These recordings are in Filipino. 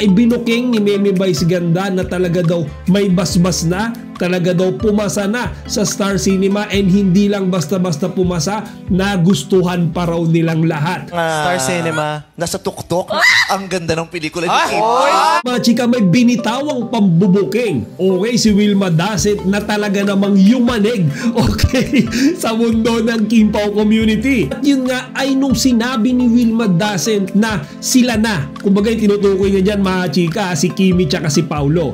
ibinuking ni Meme Vice Ganda na talaga daw may basbas na, talaga daw pumasa na sa Star Cinema, and hindi lang basta-basta pumasa, nagustuhan pa raw nilang lahat. Star Cinema. Nasa tuktok. Ang ganda ng pelikula. Mga chika, may binitawang pambubuking, okay, si Wilma Dasset na talaga namang yumanig, okay, sa mundo ng Kim Pao community. At yun nga ay nung sinabi ni Wilma Dasset na sila na, kumbaga yung tinutukoy niya dyan mga chika, si Kimi tsaka si Paulo.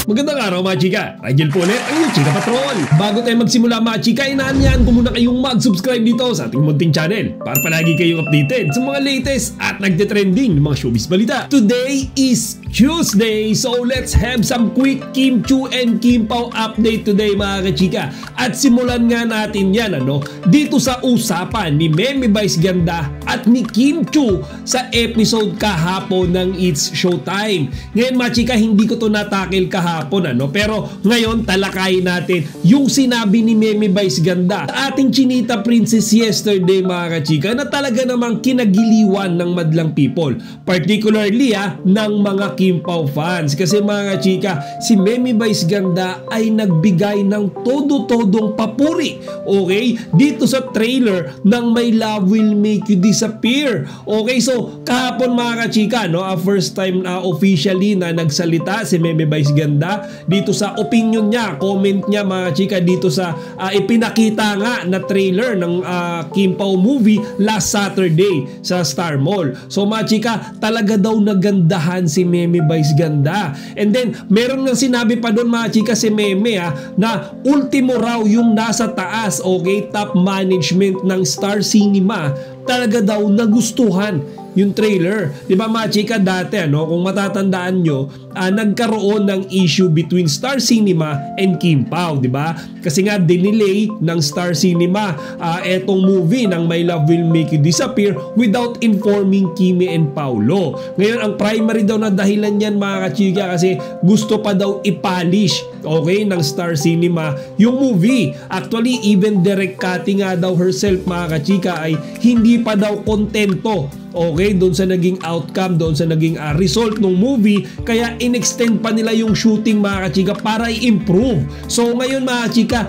Magandang araw mga chika, Rigel po ulit ang Chika Patrol. Bago tayo magsimula mga chika, inaanyahan ko muna kayong mag-subscribe dito sa ating munting channel para palagi kayong updated sa mga latest at nagte-trending ng mga showbiz balita. Today is Tuesday, so let's have some quick Kim Chiu and Kim Pao update today mga kachika. At simulan nga natin yan dito sa usapan ni Meme Vice Ganda at ni Kim Chiu sa episode kahapon ng It's Showtime. Ngayon mga chika, hindi ko to natakil kahapon pero ngayon talakayin natin yung sinabi ni Meme Vice Ganda sa ating Chinita Princess yesterday mga kachika, na talaga namang kinagiliwan ng madlang people, particularly ng mga Kim Pao fans. Kasi mga chika, si Meme Vice Ganda ay nagbigay ng todo-todong papuri, okay, dito sa trailer ng My Love Will Make You Disappear. Okay, so kahapon mga kachika, first time officially na nagsalita si Meme Vice Ganda dito sa opinion niya, comment niya mga chika dito sa ipinakita nga na trailer ng Kim Pao movie last Saturday sa Star Mall. So mga chika, talaga daw nagandahan si Meme Vice Ganda. And then meron nga sinabi pa doon mga chika si Meme na ultimo raw yung nasa taas, okay, top management ng Star Cinema talaga daw nagustuhan yung trailer. Di ba mga chika, dati kung matatandaan nyo, nagkaroon ng issue between Star Cinema and Kim Pao, di ba? Kasi nga dinelay ng Star Cinema etong movie ng My Love Will Make You Disappear without informing Kimi and Paulo. Ngayon ang primary daw na dahilan yan mga kachika, kasi gusto pa daw i-polish, okay, ng Star Cinema yung movie. Actually even Direk Cathy nga daw herself mga kachika ay hindi pa daw kontento, okay, doon sa naging outcome, doon sa naging result ng movie, kaya in-extend pa nila yung shooting mga kachika para i-improve. So ngayon mga kachika,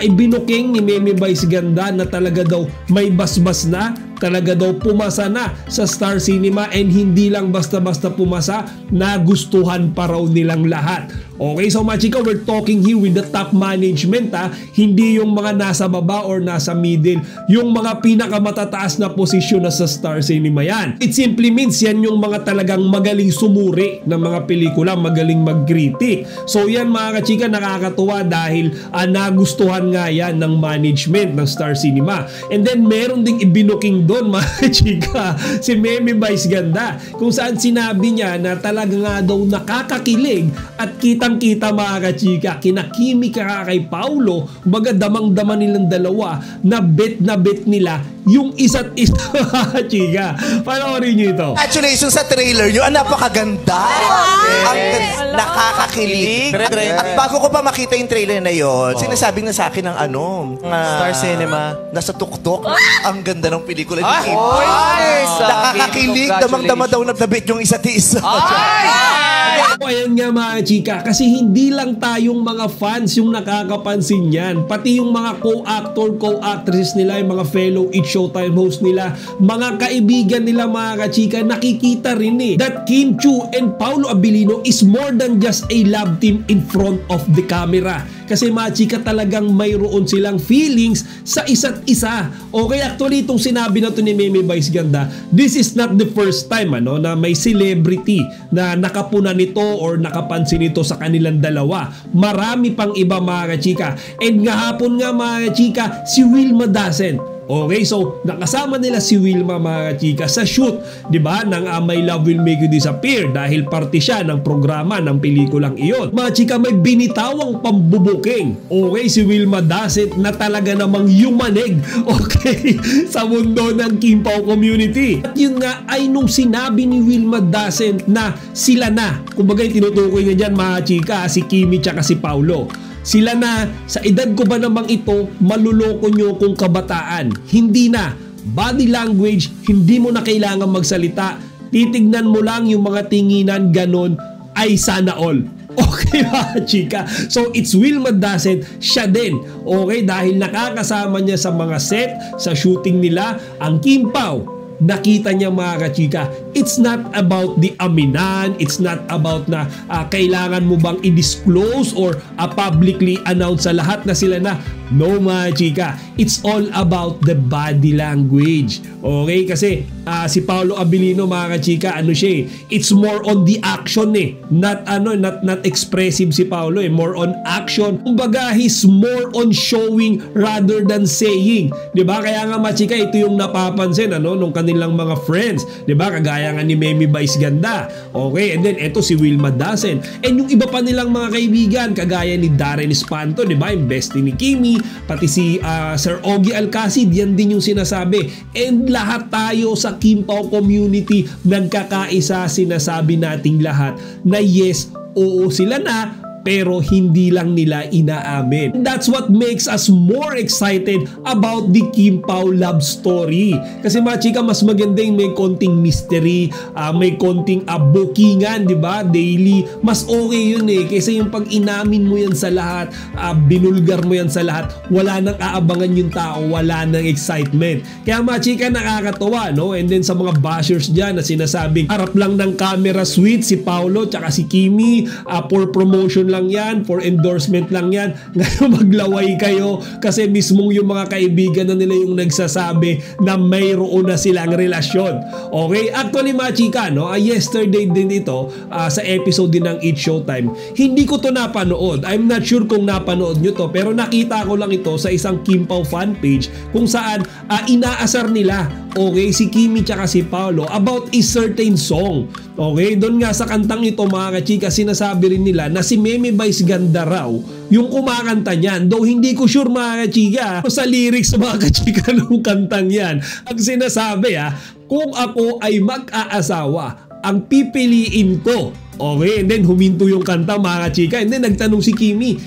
ibinuking ni Meme Vice Ganda na talaga daw may basbas na, talaga daw pumasa na sa Star Cinema, and hindi lang basta-basta pumasa, nagustuhan pa raw nilang lahat. Okay, so mga chika, we're talking here with the top management hindi yung mga nasa baba or nasa middle, yung mga pinakamatataas na posisyon na sa Star Cinema yan. It simply means yan yung mga talagang magaling sumuri ng mga pelikula, magaling mag-critic. So yan mga kachika, nakakatuwa dahil nagustuhan nga yan ng management ng Star Cinema. And then meron ding ibinuking doon mga kachika si Meme Vice Ganda, kung saan sinabi niya na talaga nga daw nakakakilig at kitang-kita mga kachika, kina Kimi ka kay Paulo, baga damang-dama nilang dalawa na bet nila yung isa't isa mga chika. Panoorin nyo ito. Congratulations sa trailer nyo. Napakaganda. Ang nakakakilig. At bago ko pa makita yung trailer na yon, sinasabing na sa akin ng Star Cinema. Nasa tuktok. Ang ganda ng pelikula ni Kim. Nakakakilig. Damang-dama daw nabit yung isa't isa. Ayan nga mga chika, kasi hindi lang tayong mga fans yung nakakapansin yan, pati yung mga co-actor, co-actress nila, yung mga fellow It's Showtime host nila, mga kaibigan nila mga kachika, nakikita rin that Kim Chiu and Paulo Abilino is more than just a love team in front of the camera. Kasi mga chika, talagang mayroon silang feelings sa isa't isa. Okay, actually itong sinabi na to ni Meme Vice Ganda, this is not the first time na may celebrity na nakapuna nito or nakapansin nito sa kanilang dalawa. Marami pang iba mga kachika. And nga hapon nga mga kachika, si Wilma Dasset, okay, so nakasama nila si Wilma mga chika sa shoot, di ba, ng My Love Will Make You Disappear, dahil parte siya ng programa ng pelikulang iyon. Mga chika, may binitawang pambubuking, okay, si Wilma Dasset na talaga namang yumanig, okay, sa mundo ng Kim Pao community. At yun nga ay nung sinabi ni Wilma Dasset na sila na, kumbaga yung tinutukoy niya dyan mga chika, si Kimi tsaka si Paulo. Sila na, sa edad ko ba namang ito, maluloko nyo kung kabataan? Hindi na. body language, hindi mo na kailangan magsalita. Titignan mo lang yung mga tinginan, ganon, ay sana all. Okay mga chika? So it's Wilma Dasent, siya din. Okay, dahil nakakasama niya sa mga set, sa shooting nila, ang Kim Pao. Nakita niya mga kachika, it's not about the aminan, it's not about na kailangan mo bang i-disclose or publicly announce sa lahat na sila na. No mga chika, it's all about the body language. Okay, kasi si Paolo Abilino mga kachika, ano siya it's more on the action not expressive si Paolo more on action. Kumbaga he's more on showing rather than saying, 'di ba? Kaya nga mga chika, ito yung napapansin nung kanilang mga friends, 'di ba? Kagaya nga ni Memi Vice Ganda. Okay, and then eto si Wilma Dasent. And yung iba pa nilang mga kaibigan, kagaya ni Darren Espanto, 'di ba? Yung bestie ni Kimi, pati si Sir Ogie Alcacid, yan din yung sinasabi. And lahat tayo sa Kim Pao community nagkakaisa, sinasabi nating lahat na yes, oo sila na, pero hindi lang nila inaamin. That's what makes us more excited about the Kim Pao love story. Kasi mga chika, mas maganda yung may konting mystery, may konting bookingan, di ba? Daily. Mas okay yun kaysa yung pag inamin mo yan sa lahat, binulgar mo yan sa lahat, wala nang aabangan yung tao, wala nang excitement. Kaya mga chika, nakakatawa, no? And then sa mga bashers dyan na sinasabing harap lang ng camera sweet si Paolo tsaka si Kimi, for promotion lang yan, for endorsement lang yan. Ngayon maglaway kayo kasi mismong yung mga kaibigan na nila yung nagsasabi na mayroon na silang relasyon. Okay? Actually mga chika, yesterday din ito sa episode din ng It's Showtime. Hindi ko to napanood. I'm not sure kung napanood nyo to, pero nakita ko lang ito sa isang Kim Pao fan page kung saan inaasar nila, okay, si Kimi tsaka si Paolo about a certain song. Okay? Doon nga sa kantang ito mga kachika, sinasabi rin nila na si Memi Vice Ganda raw yung kumakanta niyan. Though hindi ko sure mga kachika sa lyrics mga kachika ng kantang yan. Ang sinasabi kung ako ay mag-aasawa, ang pipiliin ko. Okay, and then huminto yung kanta mga chika, and then nagtanong si Kimi,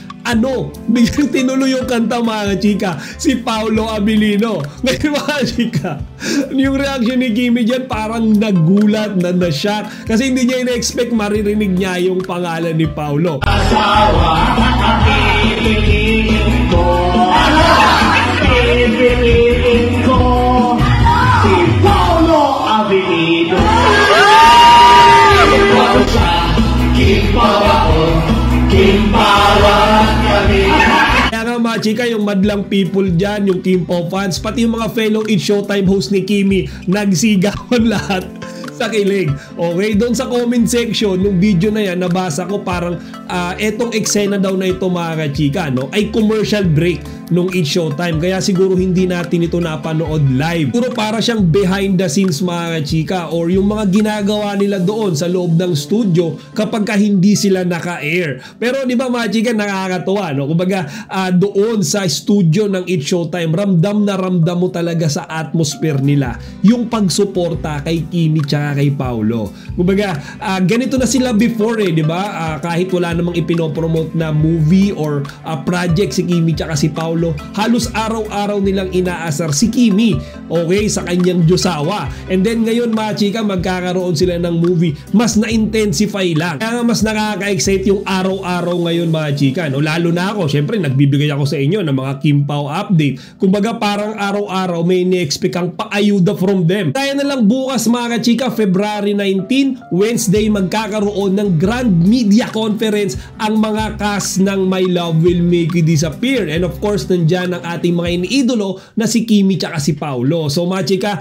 biglang tinuloy yung kanta mga chika, si Paolo Abilino. Ngayon mga chika, yung reaction ni Kimi dyan parang nagulat, na-shock, kasi hindi niya ina-expect maririnig niya yung pangalan ni Paolo. Asawa, pipiliin ko, si Paolo Abilino. Kaya nga mga chika, yung madlang people dyan, yung Kim Pao fans, pati yung mga fellow It's Showtime host ni Kimi, nagsigawan lahat sa kilig. Okay, doon sa comment section nung video na yan, nabasa ko parang etong eksena daw na ito mga chika, ay commercial break nung It's Showtime. Kaya siguro hindi natin ito napanood live. Siguro para siyang behind the scenes mga chika, or yung mga ginagawa nila doon sa loob ng studio kapag ka hindi sila naka-air. Pero di ba mga chika, nakakatuwa, Kumbaga doon sa studio ng It's Showtime, ramdam na ramdam mo talaga sa atmosphere nila yung pagsuporta kay Kimi tsaka kay Paolo. Kumbaga ganito na sila before di ba? Kahit wala namang ipinopromote na movie or project si Kimi tsaka si Paolo, halos araw-araw nilang inaasar si Kimi, okay, sa kanyang Diyosawa. And then ngayon mga chika, magkakaroon sila ng movie, mas na-intensify lang. Kaya nga mas nakaka-excite yung araw-araw ngayon mga chika, Lalo na ako, syempre nagbibigay ako sa inyo ng mga Kim Pao update. Kumbaga parang araw-araw may ni-expect kang paayuda from them. Kaya na lang bukas mga chika, February 19, Wednesday, magkakaroon ng Grand Media Conference ang mga cast ng My Love Will Make You Disappear. And of course, nandyan ang ating mga iniidolo na si Kimi tsaka si Paolo. So mga chika,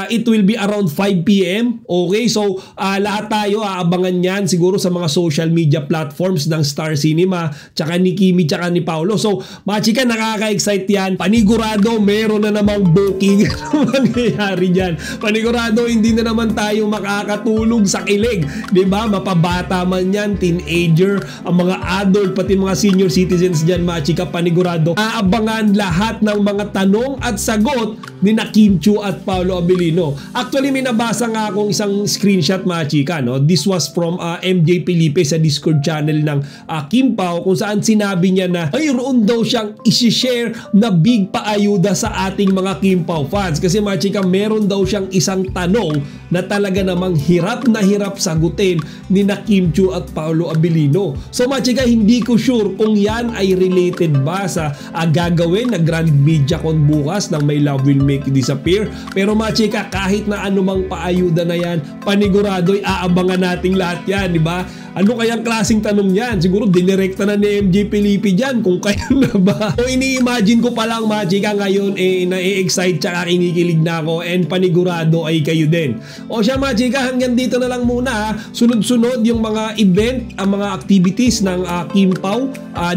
it will be around 5 p.m. Okay, so lahat tayo aabangan yan siguro sa mga social media platforms ng Star Cinema tsaka ni Kimi tsaka ni Paolo. So mga chika, nakaka-excite yan. Panigurado meron na namang booking mangyayari dyan. Panigurado hindi na naman tayo makakatulog sa kilig, diba? Mapabata man yan, teenager, ang mga adult, pati mga senior citizens dyan mga chika, panigurado abangan lahat ng mga tanong at sagot ni na Kim Chiu at Paolo Abilino. Actually, may nabasa nga akong isang screenshot mga chika, no? This was from MJ Felipe sa Discord channel ng Kim Pao, kung saan sinabi niya na mayroon daw siyang isi-share na big paayuda sa ating mga Kim Pao fans. Kasi mga chika, meron daw siyang isang tanong na talaga namang hirap na hirap sagutin ni na Kim Chiu at Paolo Abilino. So mga chika, hindi ko sure kung yan ay related ba sa gagawin na Grand Mediacon bukas ng My Love Will Make You Disappear. Pero mga chika, kahit na anumang paayuda na yan, panigurado'y aabangan nating lahat yan, di ba? Ano kayang klaseng tanong yan? Siguro dinirekta na ni MJ Felipe dyan kung kayo na ba. O ini-imagine ko pa lang mga chika ngayon na-excite tsaka kinikilig na ako, and panigurado ay kayo din. O siya mga chika, hanggang dito na lang muna. Sunod-sunod yung mga event, ang mga activities ng Kim Pao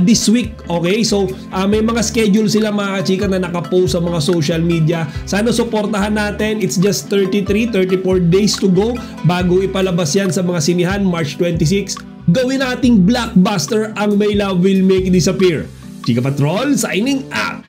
this week. Okay, so may mga schedule sila mga chika na nakapost sa mga social media. Sana suportahan natin. It's just 34 days to go bago ipalabas yan sa mga sinihan March 26. Gawin nating blockbuster ang My Love Will Make You Disappear. Chika Patrol signing out.